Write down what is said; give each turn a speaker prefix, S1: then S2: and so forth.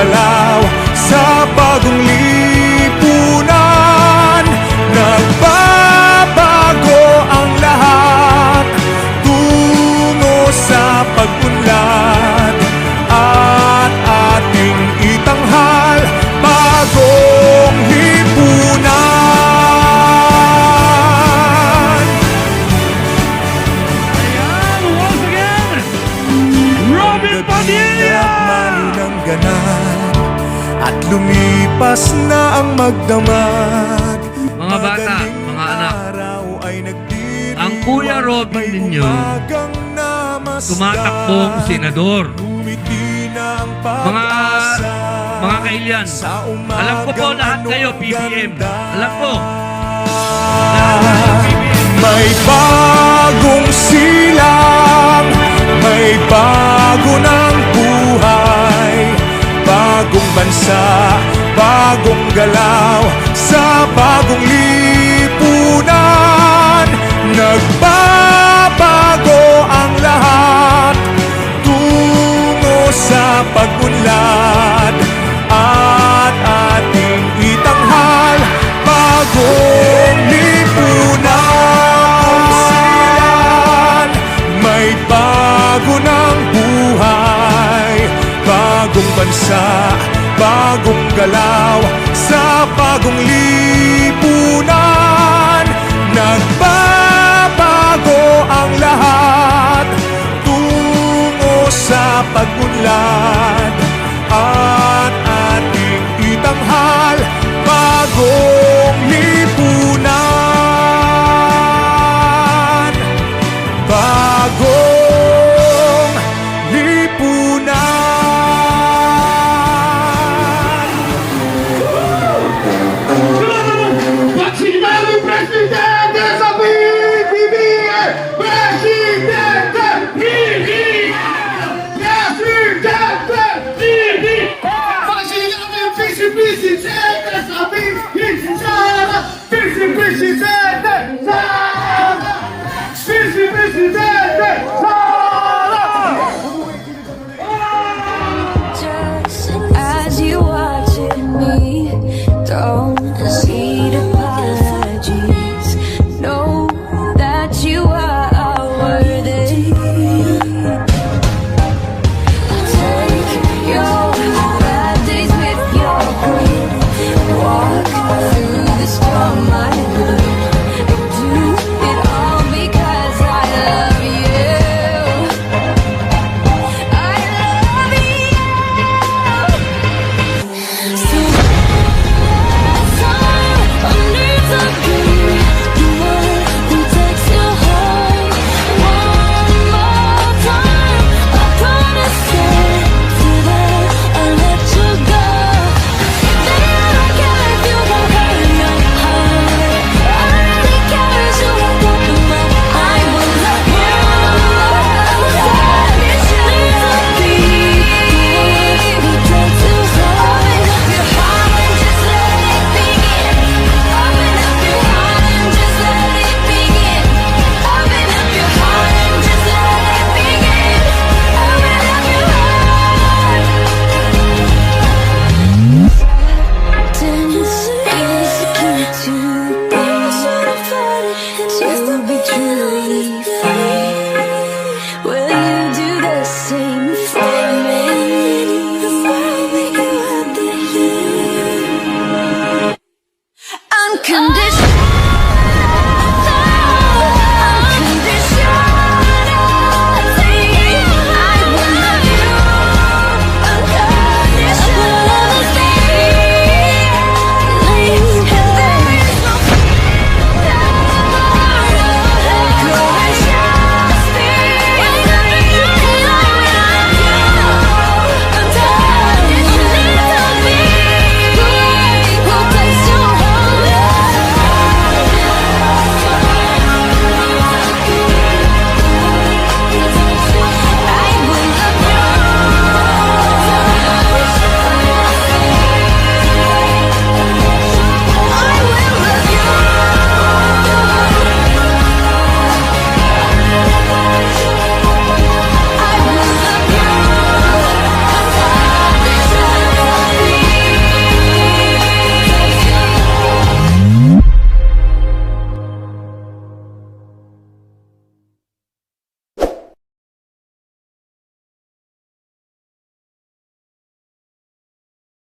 S1: galaw sa bagong lipunan. Nagbabago ang lahat tungo sa pag-unlad at ating itanghal bagong lipunan.
S2: Ayan, once again, Robin Padilla!
S1: Ng ganan at lumipas na ang magdamag.
S2: Mga bata, mga anak, ang Kuya Robin ninyo tumatakbong senador. Mga kailyan, alam ko po lahat kayo BBM. Alam ko.
S1: May bagong silang, may bago ng buhay, bagong bansa, bagong galaw sa bagong lipunan. Nagbabago ang lahat tungo sa pag-unlad at ating itanghal bagong lipunan. May bago ng buhay, bagong bansa, bagong galaw sa bagong lipunan. Nagbabago ang lahat tungo sa pag-unlad